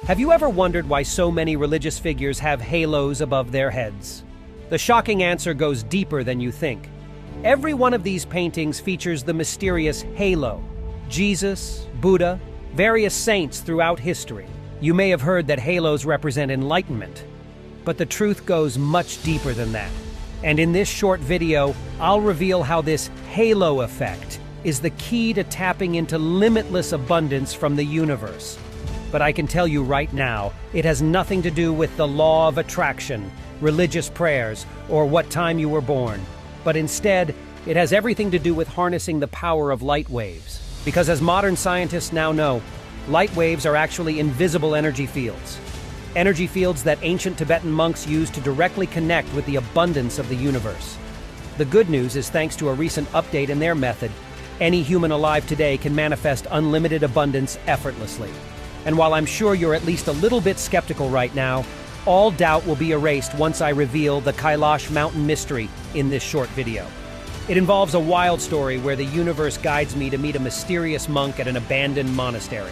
Have you ever wondered why so many religious figures have halos above their heads? The shocking answer goes deeper than you think. Every one of these paintings features the mysterious halo. Jesus, Buddha, various saints throughout history. You may have heard that halos represent enlightenment, but the truth goes much deeper than that. And in this short video, I'll reveal how this halo effect is the key to tapping into limitless abundance from the universe. But I can tell you right now, it has nothing to do with the law of attraction, religious prayers, or what time you were born. But instead, it has everything to do with harnessing the power of light waves. Because as modern scientists now know, light waves are actually invisible energy fields. Energy fields that ancient Tibetan monks used to directly connect with the abundance of the universe. The good news is, thanks to a recent update in their method, any human alive today can manifest unlimited abundance effortlessly. And while I'm sure you're at least a little bit skeptical right now, all doubt will be erased once I reveal the Kailash mountain mystery in this short video. It involves a wild story where the universe guides me to meet a mysterious monk at an abandoned monastery.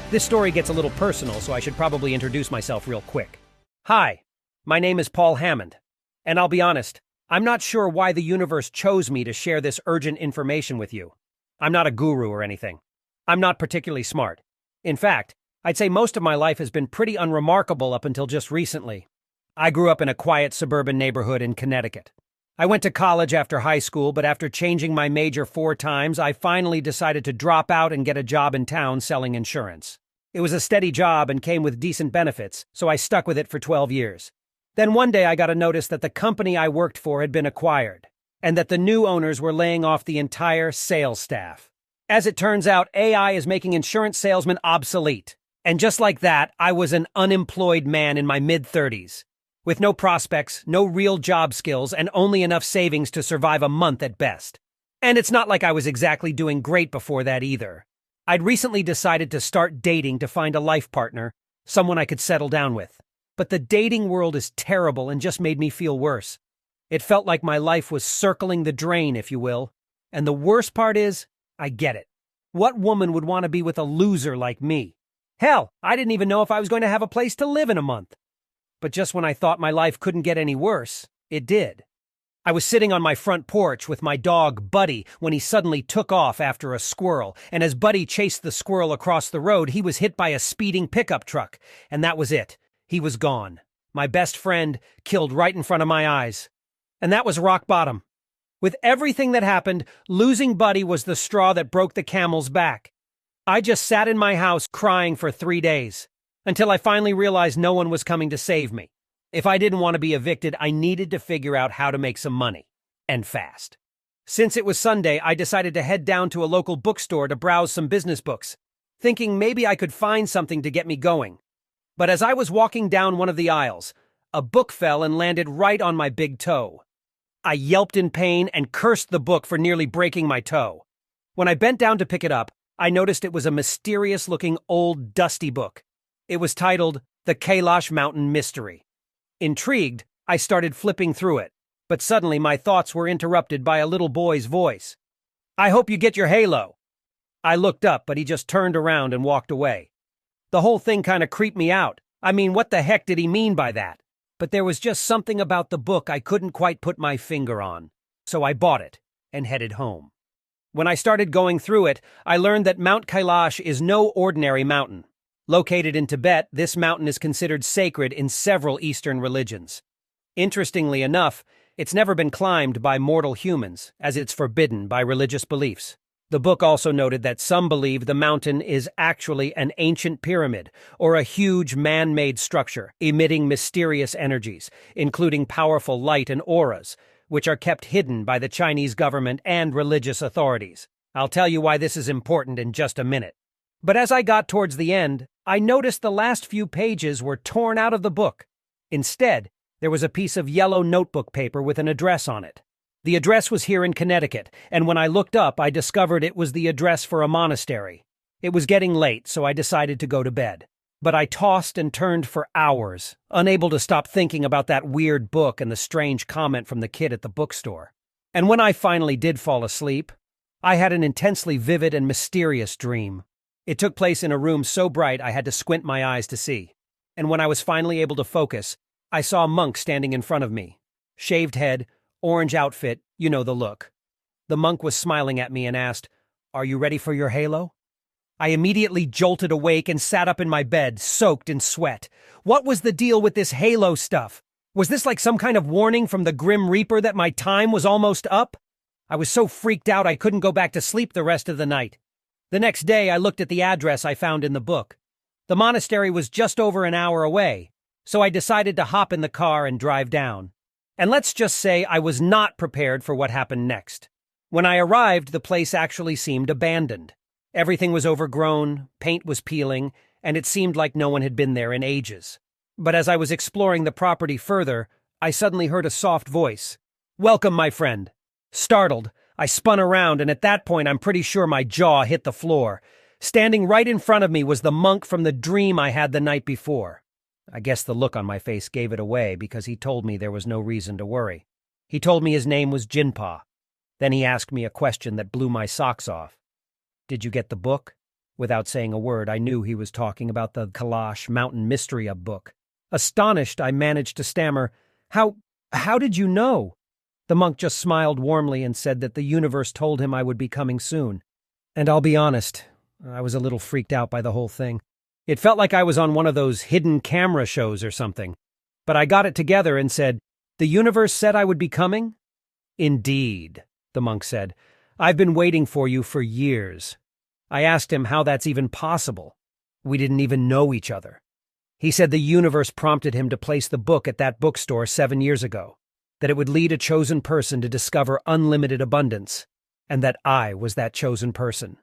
This story gets a little personal, so I should probably introduce myself real quick. Hi, my name is Paul Hammond, and I'll be honest, I'm not sure why the universe chose me to share this urgent information with you. I'm not a guru or anything. I'm not particularly smart. In fact, I'd say most of my life has been pretty unremarkable up until just recently. I grew up in a quiet suburban neighborhood in Connecticut. I went to college after high school, but after changing my major 4 times, I finally decided to drop out and get a job in town selling insurance. It was a steady job and came with decent benefits, so I stuck with it for 12 years. Then one day I got a notice that the company I worked for had been acquired, and that the new owners were laying off the entire sales staff. As it turns out, AI is making insurance salesmen obsolete. And just like that, I was an unemployed man in my mid-30s, with no prospects, no real job skills, and only enough savings to survive a month at best. And it's not like I was exactly doing great before that either. I'd recently decided to start dating to find a life partner, someone I could settle down with. But the dating world is terrible and just made me feel worse. It felt like my life was circling the drain, if you will. And the worst part is, I get it. What woman would want to be with a loser like me? Hell, I didn't even know if I was going to have a place to live in a month. But just when I thought my life couldn't get any worse, it did. I was sitting on my front porch with my dog, Buddy, when he suddenly took off after a squirrel, and as Buddy chased the squirrel across the road, he was hit by a speeding pickup truck, and that was it. He was gone. My best friend killed right in front of my eyes. And that was rock bottom. With everything that happened, losing Buddy was the straw that broke the camel's back. I just sat in my house crying for 3 days, until I finally realized no one was coming to save me. If I didn't want to be evicted, I needed to figure out how to make some money, and fast. Since it was Sunday, I decided to head down to a local bookstore to browse some business books, thinking maybe I could find something to get me going. But as I was walking down one of the aisles, a book fell and landed right on my big toe. I yelped in pain and cursed the book for nearly breaking my toe. When I bent down to pick it up, I noticed it was a mysterious-looking old dusty book. It was titled The Kailash Mountain Mystery. Intrigued, I started flipping through it, but suddenly my thoughts were interrupted by a little boy's voice. "I hope you get your halo." I looked up, but he just turned around and walked away. The whole thing kind of creeped me out. I mean, what the heck did he mean by that? But there was just something about the book I couldn't quite put my finger on, so I bought it and headed home. When I started going through it, I learned that Mount Kailash is no ordinary mountain. Located in Tibet, this mountain is considered sacred in several Eastern religions. Interestingly enough, it's never been climbed by mortal humans, as it's forbidden by religious beliefs. The book also noted that some believe the mountain is actually an ancient pyramid, or a huge man-made structure, emitting mysterious energies, including powerful light and auras, which are kept hidden by the Chinese government and religious authorities. I'll tell you why this is important in just a minute. But as I got towards the end, I noticed the last few pages were torn out of the book. Instead, there was a piece of yellow notebook paper with an address on it. The address was here in Connecticut, and when I looked up, I discovered it was the address for a monastery. It was getting late, so I decided to go to bed. But I tossed and turned for hours, unable to stop thinking about that weird book and the strange comment from the kid at the bookstore. And when I finally did fall asleep, I had an intensely vivid and mysterious dream. It took place in a room so bright I had to squint my eyes to see. and when I was finally able to focus, I saw a monk standing in front of me. Shaved head, orange outfit, you know the look. The monk was smiling at me and asked, "Are you ready for your halo?" I immediately jolted awake and sat up in my bed, soaked in sweat. What was the deal with this halo stuff? Was this like some kind of warning from the Grim Reaper that my time was almost up? I was so freaked out I couldn't go back to sleep the rest of the night. The next day, I looked at the address I found in the book. The monastery was just over an hour away, so I decided to hop in the car and drive down. And let's just say I was not prepared for what happened next. When I arrived, the place actually seemed abandoned. Everything was overgrown, paint was peeling, and it seemed like no one had been there in ages. But as I was exploring the property further, I suddenly heard a soft voice. "Welcome, my friend." Startled, I spun around, and at that point I'm pretty sure my jaw hit the floor. Standing right in front of me was the monk from the dream I had the night before. I guess the look on my face gave it away because he told me there was no reason to worry. He told me his name was Jinpa. Then he asked me a question that blew my socks off. "Did you get the book?" Without saying a word, I knew he was talking about the Kailash Mountain Mystery book. Astonished, I managed to stammer, How did you know?" The monk just smiled warmly and said that the universe told him I would be coming soon. And I'll be honest, I was a little freaked out by the whole thing. It felt like I was on one of those hidden camera shows or something. But I got it together and said, "The universe said I would be coming?" "Indeed," the monk said. "I've been waiting for you for years." I asked him how that's even possible. We didn't even know each other. He said the universe prompted him to place the book at that bookstore 7 years ago, that it would lead a chosen person to discover unlimited abundance, and that I was that chosen person.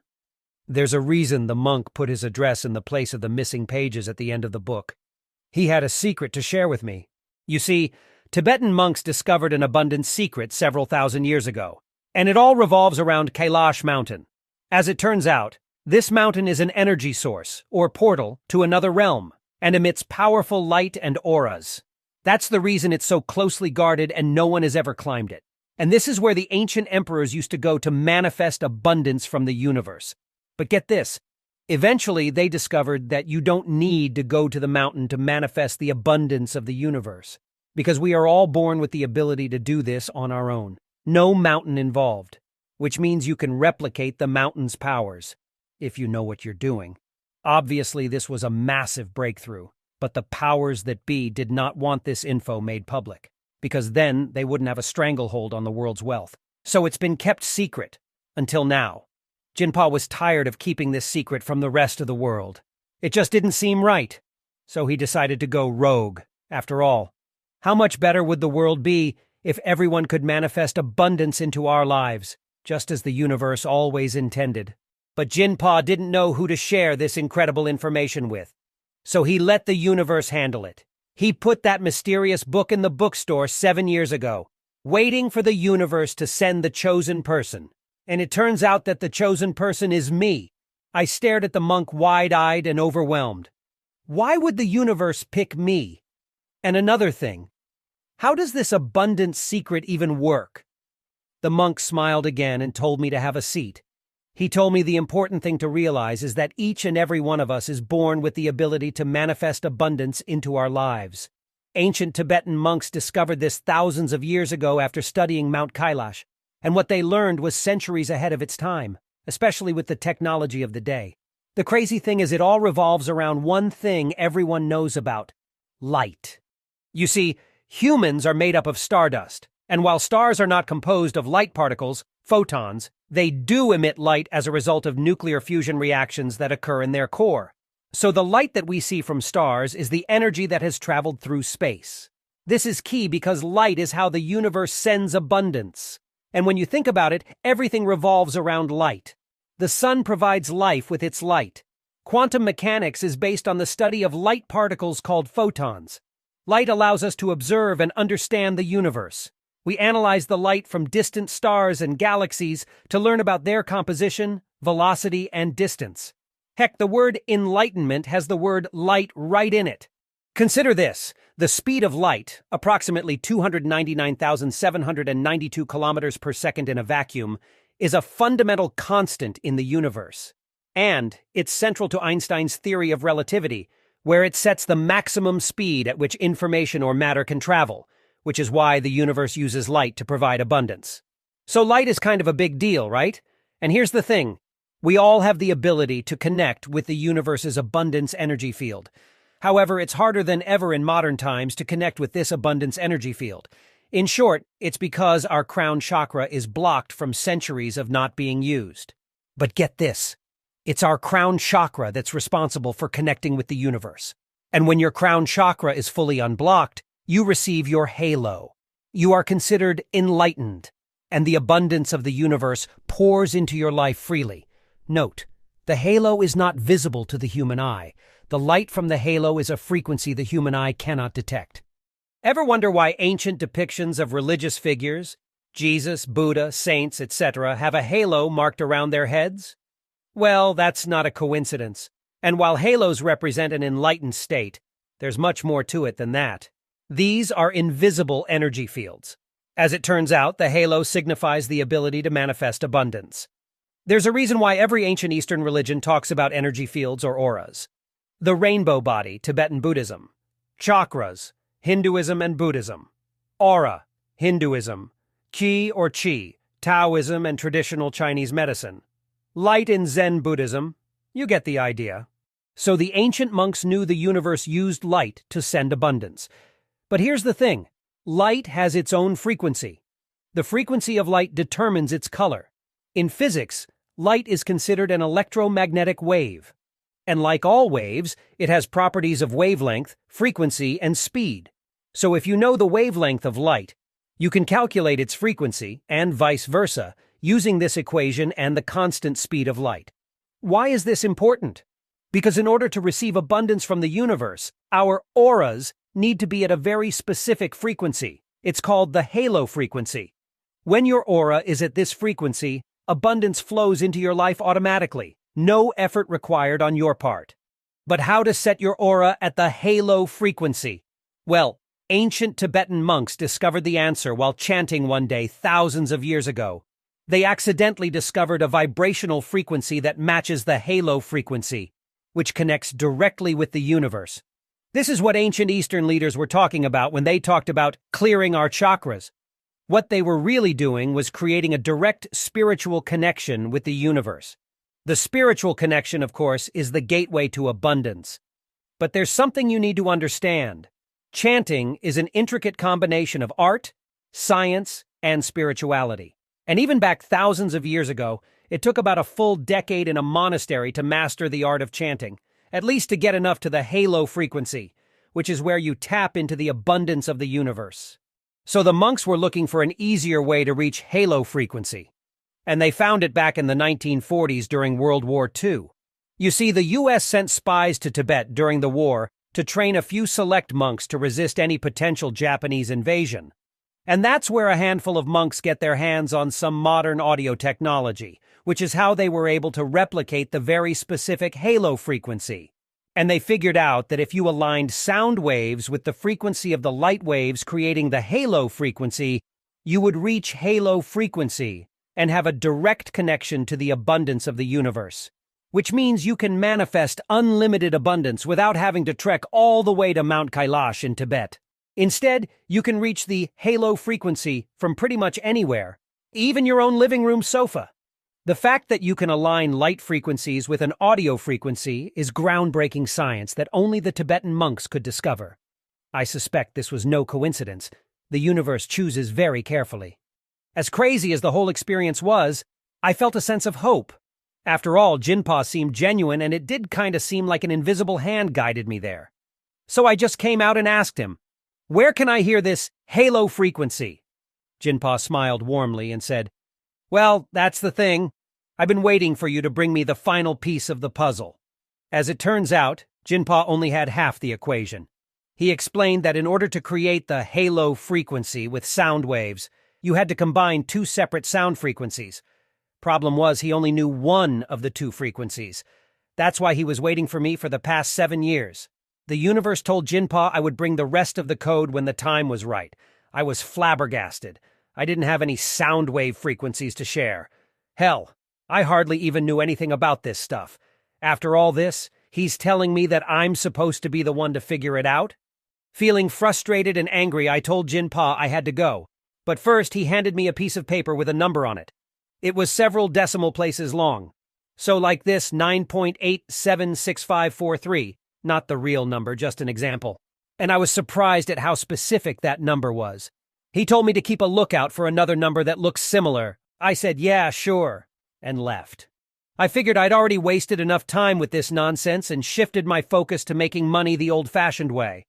There's a reason the monk put his address in the place of the missing pages at the end of the book. He had a secret to share with me. You see, Tibetan monks discovered an abundance secret several thousand years ago, and it all revolves around Kailash Mountain. As it turns out, this mountain is an energy source, or portal, to another realm, and emits powerful light and auras. That's the reason it's so closely guarded and no one has ever climbed it. And this is where the ancient emperors used to go to manifest abundance from the universe. But get this, eventually they discovered that you don't need to go to the mountain to manifest the abundance of the universe, because we are all born with the ability to do this on our own. No mountain involved, which means you can replicate the mountain's powers, if you know what you're doing. Obviously, this was a massive breakthrough, but the powers that be did not want this info made public, because then they wouldn't have a stranglehold on the world's wealth. So it's been kept secret, until now. Jinpa was tired of keeping this secret from the rest of the world. It just didn't seem right, so he decided to go rogue. After all, how much better would the world be if everyone could manifest abundance into our lives, just as the universe always intended? But Jinpa didn't know who to share this incredible information with, so he let the universe handle it. He put that mysterious book in the bookstore 7 years ago, waiting for the universe to send the chosen person. And it turns out that the chosen person is me. I stared at the monk wide-eyed and overwhelmed. Why would the universe pick me? And another thing, how does this abundance secret even work? The monk smiled again and told me to have a seat. He told me the important thing to realize is that each and every one of us is born with the ability to manifest abundance into our lives. Ancient Tibetan monks discovered this thousands of years ago after studying Mount Kailash, and what they learned was centuries ahead of its time, especially with the technology of the day. The crazy thing is it all revolves around one thing everyone knows about: light. You see, humans are made up of stardust, and while stars are not composed of light particles, photons, they do emit light as a result of nuclear fusion reactions that occur in their core. So the light that we see from stars is the energy that has traveled through space. This is key because light is how the universe sends abundance. And when you think about it, everything revolves around light. The sun provides life with its light. Quantum mechanics is based on the study of light particles called photons. Light allows us to observe and understand the universe. We analyze the light from distant stars and galaxies to learn about their composition, velocity, and distance. Heck, the word enlightenment has the word light right in it. Consider this. The speed of light, approximately 299,792 kilometers per second in a vacuum, is a fundamental constant in the universe. And it's central to Einstein's theory of relativity, where it sets the maximum speed at which information or matter can travel, which is why the universe uses light to provide abundance. So light is kind of a big deal, right? And here's the thing. We all have the ability to connect with the universe's abundance energy field. However, it's harder than ever in modern times to connect with this abundance energy field. In short, it's because our crown chakra is blocked from centuries of not being used. But get this. It's our crown chakra that's responsible for connecting with the universe. And when your crown chakra is fully unblocked, you receive your halo. You are considered enlightened, and the abundance of the universe pours into your life freely. Note, the halo is not visible to the human eye. The light from the halo is a frequency the human eye cannot detect. Ever wonder why ancient depictions of religious figures, Jesus, Buddha, saints, etc., have a halo marked around their heads? Well, that's not a coincidence. And while halos represent an enlightened state, there's much more to it than that. These are invisible energy fields. As it turns out, the halo signifies the ability to manifest abundance. There's a reason why every ancient Eastern religion talks about energy fields or auras. The rainbow body, Tibetan Buddhism. Chakras, Hinduism and Buddhism. Aura, Hinduism. Qi or Qi, Taoism and traditional Chinese medicine. Light in Zen Buddhism. You get the idea. So the ancient monks knew the universe used light to send abundance. But here's the thing. Light has its own frequency. The frequency of light determines its color. In physics, light is considered an electromagnetic wave. And like all waves, it has properties of wavelength, frequency, and speed. So if you know the wavelength of light, you can calculate its frequency, and vice versa, using this equation and the constant speed of light. Why is this important? Because in order to receive abundance from the universe, our auras need to be at a very specific frequency. It's called the halo frequency. When your aura is at this frequency, abundance flows into your life automatically. No effort required on your part. But how to set your aura at the halo frequency? Well, ancient Tibetan monks discovered the answer while chanting one day thousands of years ago. They accidentally discovered a vibrational frequency that matches the halo frequency, which connects directly with the universe. This is what ancient Eastern leaders were talking about when they talked about clearing our chakras. What they were really doing was creating a direct spiritual connection with the universe. The spiritual connection, of course, is the gateway to abundance. But there's something you need to understand. Chanting is an intricate combination of art, science, and spirituality. And even back thousands of years ago, it took about a full decade in a monastery to master the art of chanting, at least to get enough to the halo frequency, which is where you tap into the abundance of the universe. So the monks were looking for an easier way to reach halo frequency. And they found it back in the 1940s during World War II. You see, the U.S. sent spies to Tibet during the war to train a few select monks to resist any potential Japanese invasion. And that's where a handful of monks get their hands on some modern audio technology, which is how they were able to replicate the very specific halo frequency. And they figured out that if you aligned sound waves with the frequency of the light waves creating the halo frequency, you would reach halo frequency and have a direct connection to the abundance of the universe, which means you can manifest unlimited abundance without having to trek all the way to Mount Kailash in Tibet. Instead, you can reach the halo frequency from pretty much anywhere, even your own living room sofa. The fact that you can align light frequencies with an audio frequency is groundbreaking science that only the Tibetan monks could discover. I suspect this was no coincidence. The universe chooses very carefully. As crazy as the whole experience was, I felt a sense of hope. After all, Jinpa seemed genuine, and it did kind of seem like an invisible hand guided me there. So I just came out and asked him, "Where can I hear this halo frequency?" Jinpa smiled warmly and said, "Well, that's the thing. I've been waiting for you to bring me the final piece of the puzzle." As it turns out, Jinpa only had half the equation. He explained that in order to create the halo frequency with sound waves, you had to combine two separate sound frequencies. Problem was, he only knew one of the two frequencies. That's why he was waiting for me for the past 7 years. The universe told Jinpa I would bring the rest of the code when the time was right. I was flabbergasted. I didn't have any sound wave frequencies to share. Hell, I hardly even knew anything about this stuff. After all this, He's telling me that I'm supposed to be the one to figure it out? Feeling frustrated and angry, I told Jinpa I had to go. But first, he handed me a piece of paper with a number on it. It was several decimal places long. So like this, 9.876543, not the real number, just an example. And I was surprised at how specific that number was. He told me to keep a lookout for another number that looks similar. I said, yeah, sure, and left. I figured I'd already wasted enough time with this nonsense and shifted my focus to making money the old-fashioned way.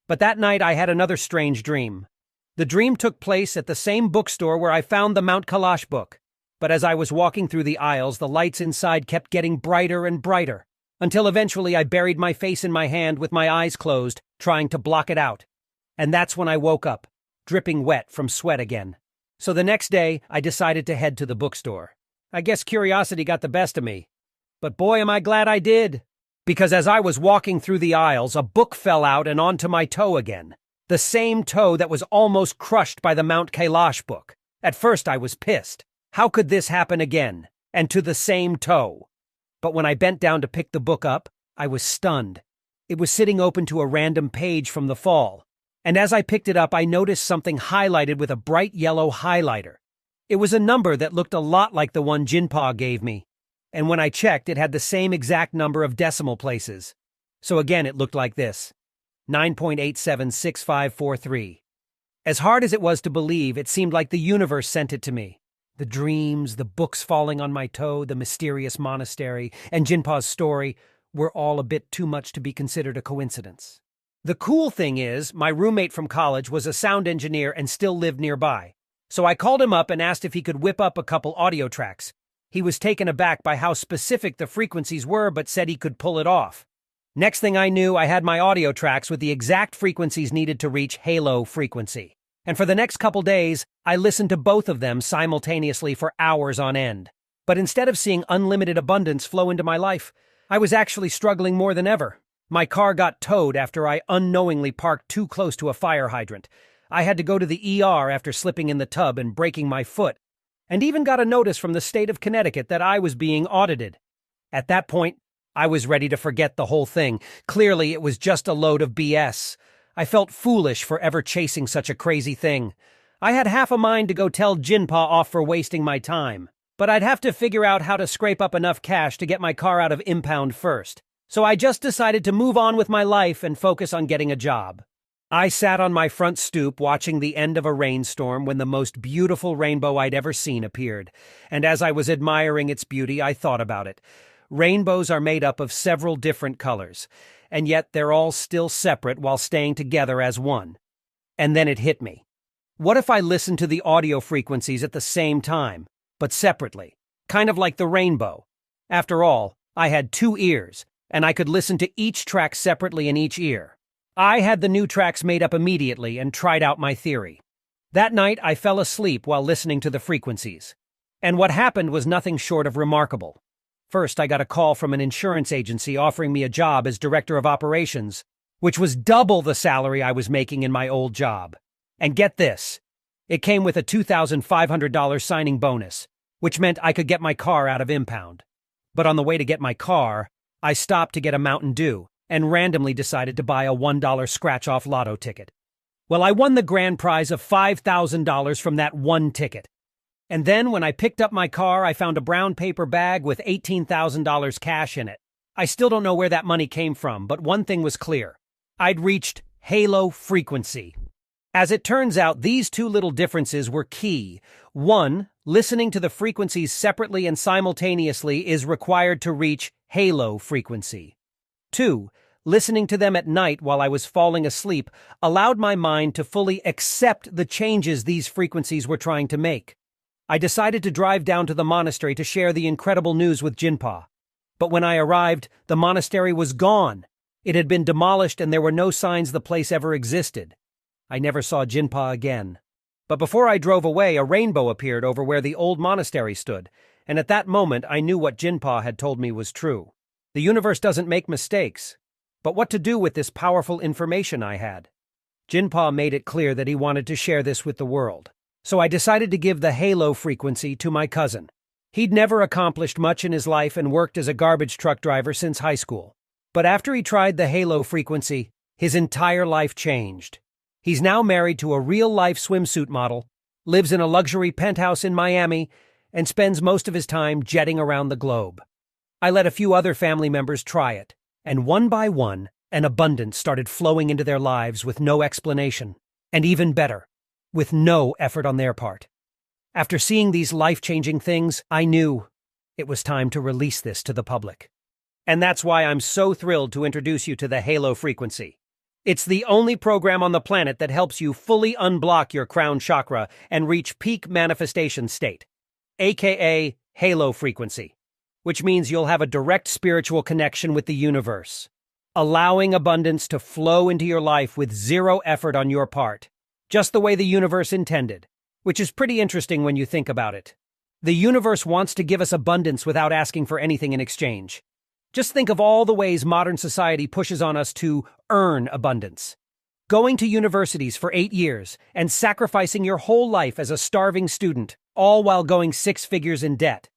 But that night I had another strange dream. The dream took place at the same bookstore where I found the Mount Kailash book. But as I was walking through the aisles, the lights inside kept getting brighter and brighter, until eventually I buried my face in my hand with my eyes closed, trying to block it out. And that's when I woke up, dripping wet from sweat again. So the next day, I decided to head to the bookstore. I guess curiosity got the best of me. But boy, am I glad I did. Because as I was walking through the aisles, a book fell out and onto my toe again. The same toe that was almost crushed by the Mount Kailash book. At first I was pissed. How could this happen again? And to the same toe? But when I bent down to pick the book up, I was stunned. It was sitting open to a random page from the fall. And as I picked it up, I noticed something highlighted with a bright yellow highlighter. It was a number that looked a lot like the one Jinpa gave me. And when I checked, it had the same exact number of decimal places. So again, it looked like this. 9.876543. As hard as it was to believe, it seemed like the universe sent it to me. The dreams, the books falling on my toe, the mysterious monastery, and Jinpa's story were all a bit too much to be considered a coincidence. The cool thing is, my roommate from college was a sound engineer and still lived nearby. So I called him up and asked if he could whip up a couple audio tracks. He was taken aback by how specific the frequencies were, but said he could pull it off. Next thing I knew, I had my audio tracks with the exact frequencies needed to reach halo frequency. And for the next couple days, I listened to both of them simultaneously for hours on end. But instead of seeing unlimited abundance flow into my life, I was actually struggling more than ever. My car got towed after I unknowingly parked too close to a fire hydrant. I had to go to the ER after slipping in the tub and breaking my foot, and even got a notice from the state of Connecticut that I was being audited. At that point, I was ready to forget the whole thing. Clearly, it was just a load of BS. I felt foolish for ever chasing such a crazy thing. I had half a mind to go tell Jinpa off for wasting my time, but I'd have to figure out how to scrape up enough cash to get my car out of impound first. So I just decided to move on with my life and focus on getting a job. I sat on my front stoop watching the end of a rainstorm when the most beautiful rainbow I'd ever seen appeared, and as I was admiring its beauty, I thought about it. Rainbows are made up of several different colors, and yet they're all still separate while staying together as one. And then it hit me. What if I listened to the audio frequencies at the same time, but separately, kind of like the rainbow? After all, I had 2 ears, and I could listen to each track separately in each ear. I had the new tracks made up immediately and tried out my theory. That night, I fell asleep while listening to the frequencies. And what happened was nothing short of remarkable. First, I got a call from an insurance agency offering me a job as director of operations, which was double the salary I was making in my old job. And get this, it came with a $2,500 signing bonus, which meant I could get my car out of impound. But on the way to get my car, I stopped to get a Mountain Dew and randomly decided to buy a $1 scratch-off lotto ticket. Well, I won the grand prize of $5,000 from that one ticket. And then when I picked up my car, I found a brown paper bag with $18,000 cash in it. I still don't know where that money came from, but one thing was clear. I'd reached halo frequency. As it turns out, these 2 little differences were key. 1, listening to the frequencies separately and simultaneously is required to reach halo frequency. 2, listening to them at night while I was falling asleep allowed my mind to fully accept the changes these frequencies were trying to make. I decided to drive down to the monastery to share the incredible news with Jinpa. But when I arrived, the monastery was gone. It had been demolished and there were no signs the place ever existed. I never saw Jinpa again. But before I drove away, a rainbow appeared over where the old monastery stood, and at that moment I knew what Jinpa had told me was true. The universe doesn't make mistakes. But what to do with this powerful information I had? Jinpa made it clear that he wanted to share this with the world. So I decided to give the halo frequency to my cousin. He'd never accomplished much in his life and worked as a garbage truck driver since high school. But after he tried the halo frequency, his entire life changed. He's now married to a real-life swimsuit model, lives in a luxury penthouse in Miami, and spends most of his time jetting around the globe. I let a few other family members try it, and one by one, an abundance started flowing into their lives with no explanation, and even better, with no effort on their part. After seeing these life-changing things, I knew it was time to release this to the public. And that's why I'm so thrilled to introduce you to the halo frequency. It's the only program on the planet that helps you fully unblock your crown chakra and reach peak manifestation state, aka halo frequency, which means you'll have a direct spiritual connection with the universe, allowing abundance to flow into your life with zero effort on your part, just the way the universe intended, which is pretty interesting when you think about it. The universe wants to give us abundance without asking for anything in exchange. Just think of all the ways modern society pushes on us to earn abundance. Going to universities for 8 years and sacrificing your whole life as a starving student, all while going 6 figures in debt.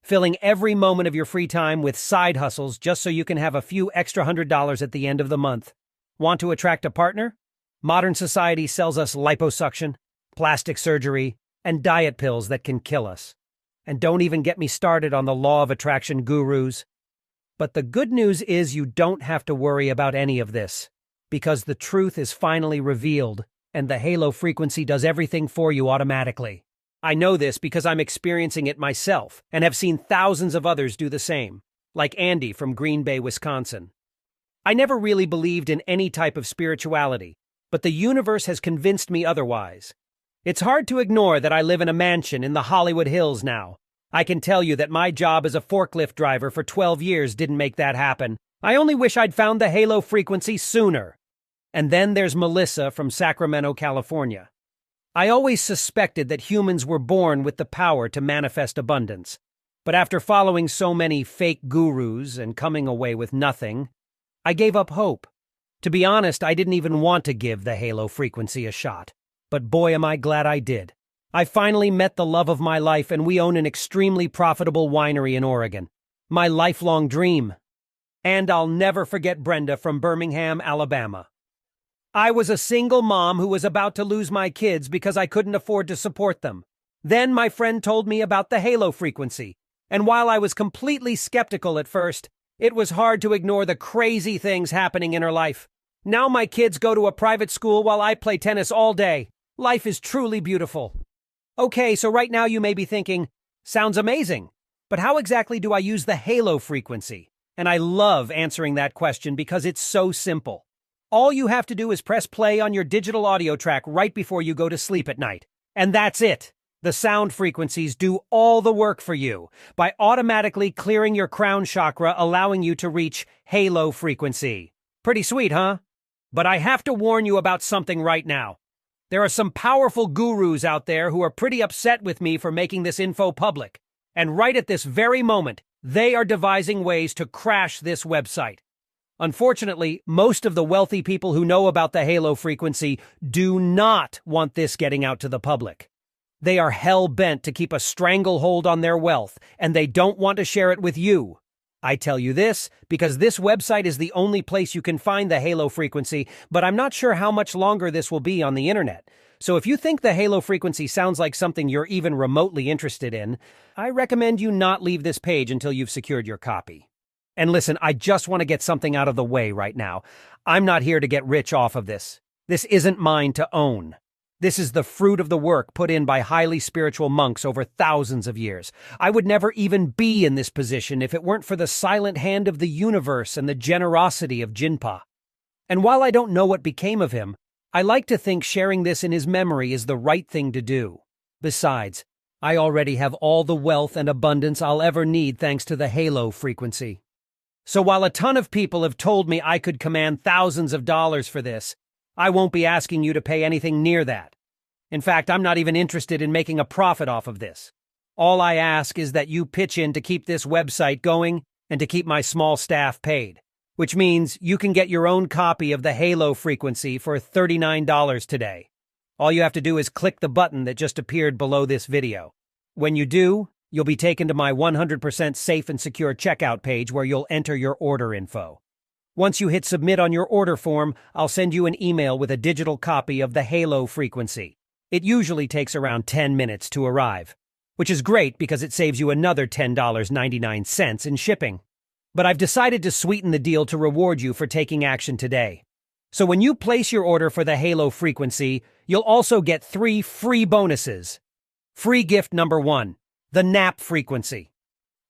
Filling every moment of your free time with side hustles just so you can have a few extra $100 at the end of the month. Want to attract a partner? Modern society sells us liposuction, plastic surgery, and diet pills that can kill us. And don't even get me started on the law of attraction gurus. But the good news is you don't have to worry about any of this, because the truth is finally revealed, and the halo frequency does everything for you automatically. I know this because I'm experiencing it myself, and have seen thousands of others do the same, like Andy from Green Bay, Wisconsin. I never really believed in any type of spirituality, but the universe has convinced me otherwise. It's hard to ignore that I live in a mansion in the Hollywood Hills now. I can tell you that my job as a forklift driver for 12 years didn't make that happen. I only wish I'd found the halo frequency sooner. And then there's Melissa from Sacramento, California. I always suspected that humans were born with the power to manifest abundance. But after following so many fake gurus and coming away with nothing, I gave up hope. To be honest, I didn't even want to give the halo frequency a shot. But boy, am I glad I did. I finally met the love of my life, and we own an extremely profitable winery in Oregon. My lifelong dream. And I'll never forget Brenda from Birmingham, Alabama. I was a single mom who was about to lose my kids because I couldn't afford to support them. Then my friend told me about the halo frequency, and while I was completely skeptical at first, it was hard to ignore the crazy things happening in her life. Now my kids go to a private school while I play tennis all day. Life is truly beautiful. Okay, so right now you may be thinking, sounds amazing, but how exactly do I use the halo frequency? And I love answering that question because it's so simple. All you have to do is press play on your digital audio track right before you go to sleep at night. And that's it. The sound frequencies do all the work for you by automatically clearing your crown chakra, allowing you to reach halo frequency. Pretty sweet, huh? But I have to warn you about something right now. There are some powerful gurus out there who are pretty upset with me for making this info public. And right at this very moment, they are devising ways to crash this website. Unfortunately, most of the wealthy people who know about the halo frequency do not want this getting out to the public. They are hell-bent to keep a stranglehold on their wealth, and they don't want to share it with you. I tell you this because this website is the only place you can find the halo frequency, but I'm not sure how much longer this will be on the internet. So if you think the halo frequency sounds like something you're even remotely interested in, I recommend you not leave this page until you've secured your copy. And listen, I just want to get something out of the way right now. I'm not here to get rich off of this. This isn't mine to own. This is the fruit of the work put in by highly spiritual monks over thousands of years. I would never even be in this position if it weren't for the silent hand of the universe and the generosity of Jinpa. And while I don't know what became of him, I like to think sharing this in his memory is the right thing to do. Besides, I already have all the wealth and abundance I'll ever need thanks to the halo frequency. So while a ton of people have told me I could command thousands of dollars for this, I won't be asking you to pay anything near that. In fact, I'm not even interested in making a profit off of this. All I ask is that you pitch in to keep this website going and to keep my small staff paid, which means you can get your own copy of the halo frequency for $39 today. All you have to do is click the button that just appeared below this video. When you do, you'll be taken to my 100% safe and secure checkout page where you'll enter your order info. Once you hit submit on your order form, I'll send you an email with a digital copy of the Halo frequency. It usually takes around 10 minutes to arrive, which is great because it saves you another $10.99 in shipping. But I've decided to sweeten the deal to reward you for taking action today. So when you place your order for the Halo frequency, you'll also get 3 free bonuses. Free gift number 1, the nap frequency.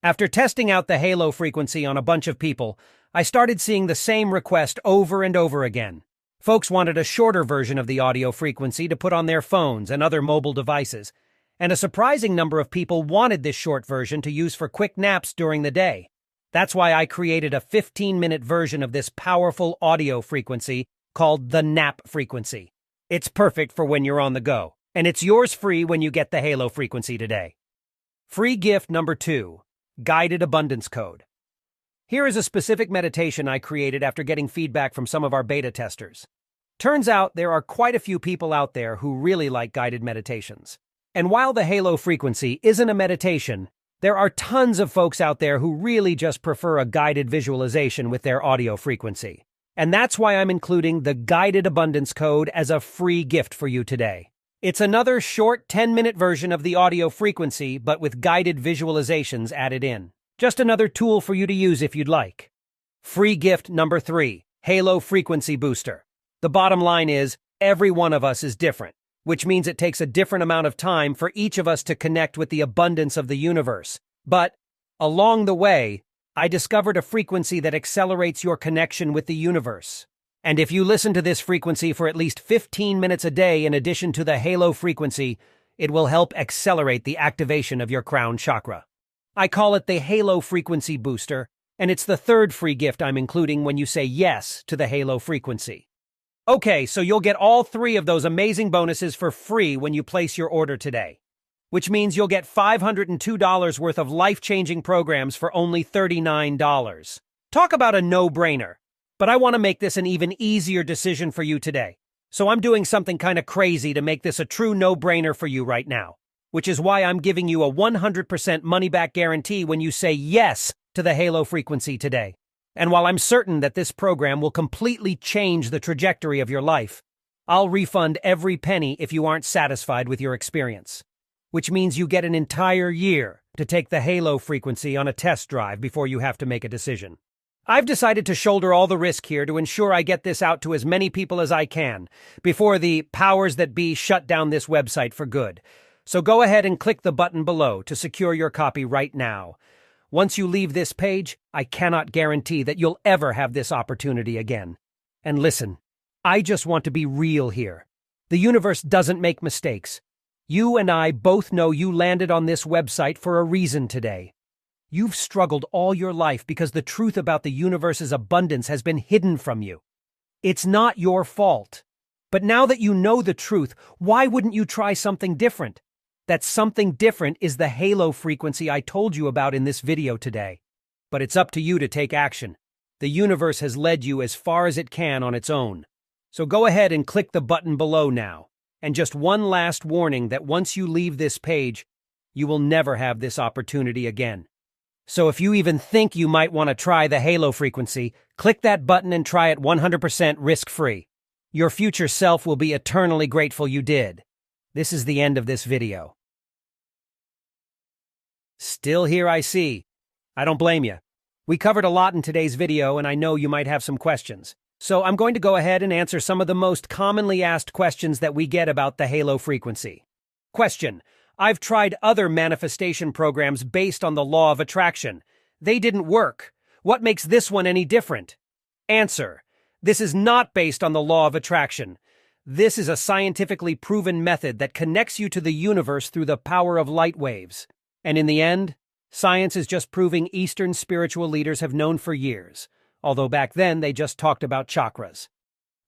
After testing out the Halo frequency on a bunch of people, I started seeing the same request over and over again. Folks wanted a shorter version of the audio frequency to put on their phones and other mobile devices, and a surprising number of people wanted this short version to use for quick naps during the day. That's why I created a 15-minute version of this powerful audio frequency called the nap frequency. It's perfect for when you're on the go, and it's yours free when you get the Halo frequency today. Free gift number 2, guided abundance code. Here is a specific meditation I created after getting feedback from some of our beta testers. Turns out there are quite a few people out there who really like guided meditations. And while the Halo frequency isn't a meditation, there are tons of folks out there who really just prefer a guided visualization with their audio frequency. And that's why I'm including the guided abundance code as a free gift for you today. It's another short 10-minute version of the audio frequency, but with guided visualizations added in. Just another tool for you to use if you'd like. Free gift number 3, Halo frequency booster. The bottom line is, every one of us is different, which means it takes a different amount of time for each of us to connect with the abundance of the universe. But along the way, I discovered a frequency that accelerates your connection with the universe. And if you listen to this frequency for at least 15 minutes a day in addition to the Halo frequency, it will help accelerate the activation of your crown chakra. I call it the Halo frequency booster, and it's the 3rd free gift I'm including when you say yes to the Halo frequency. Okay, so you'll get all 3 of those amazing bonuses for free when you place your order today, which means you'll get $502 worth of life-changing programs for only $39. Talk about a no-brainer. But I want to make this an even easier decision for you today. So I'm doing something kind of crazy to make this a true no-brainer for you right now, which is why I'm giving you a 100% money-back guarantee when you say yes to the Halo frequency today. And while I'm certain that this program will completely change the trajectory of your life, I'll refund every penny if you aren't satisfied with your experience. Which means you get an entire year to take the Halo frequency on a test drive before you have to make a decision. I've decided to shoulder all the risk here to ensure I get this out to as many people as I can before the powers that be shut down this website for good. So go ahead and click the button below to secure your copy right now. Once you leave this page, I cannot guarantee that you'll ever have this opportunity again. And listen, I just want to be real here. The universe doesn't make mistakes. You and I both know you landed on this website for a reason today. You've struggled all your life because the truth about the universe's abundance has been hidden from you. It's not your fault. But now that you know the truth, why wouldn't you try something different? That something different is the Halo frequency I told you about in this video today. But it's up to you to take action. The universe has led you as far as it can on its own. So go ahead and click the button below now. And just one last warning that once you leave this page, you will never have this opportunity again. So if you even think you might want to try the Halo frequency, click that button and try it 100% risk-free. Your future self will be eternally grateful you did. This is the end of this video. Still here, I see. I don't blame you. We covered a lot in today's video, and I know you might have some questions. So I'm going to go ahead and answer some of the most commonly asked questions that we get about the Halo frequency. Question: I've tried other manifestation programs based on the law of attraction. They didn't work. What makes this one any different? Answer: this is not based on the law of attraction. This is a scientifically proven method that connects you to the universe through the power of light waves. And in the end, science is just proving Eastern spiritual leaders have known for years, although back then they just talked about chakras.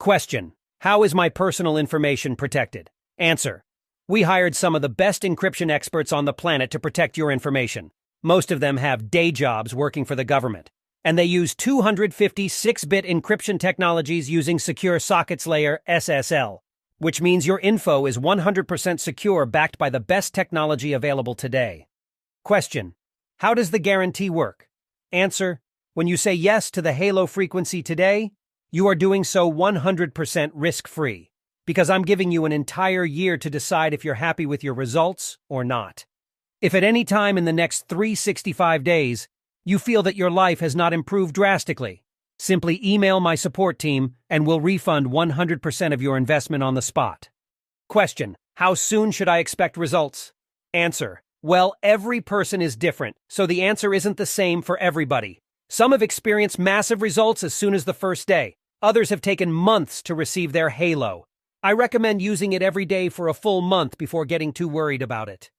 Question: how is my personal information protected? Answer: we hired some of the best encryption experts on the planet to protect your information. Most of them have day jobs working for the government, and they use 256-bit encryption technologies using Secure Sockets Layer (SSL), which means your info is 100% secure, backed by the best technology available today. Question: how does the guarantee work? Answer: When you say yes to the Halo frequency today, you are doing so 100% risk-free, because I'm giving you an entire year to decide if you're happy with your results or not. If at any time in the next 365 days, you feel that your life has not improved drastically, simply email my support team and we'll refund 100% of your investment on the spot. Question: how soon should I expect results? Answer: well, every person is different, so the answer isn't the same for everybody. Some have experienced massive results as soon as the first day. Others have taken months to receive their Halo. I recommend using it every day for a full month before getting too worried about it.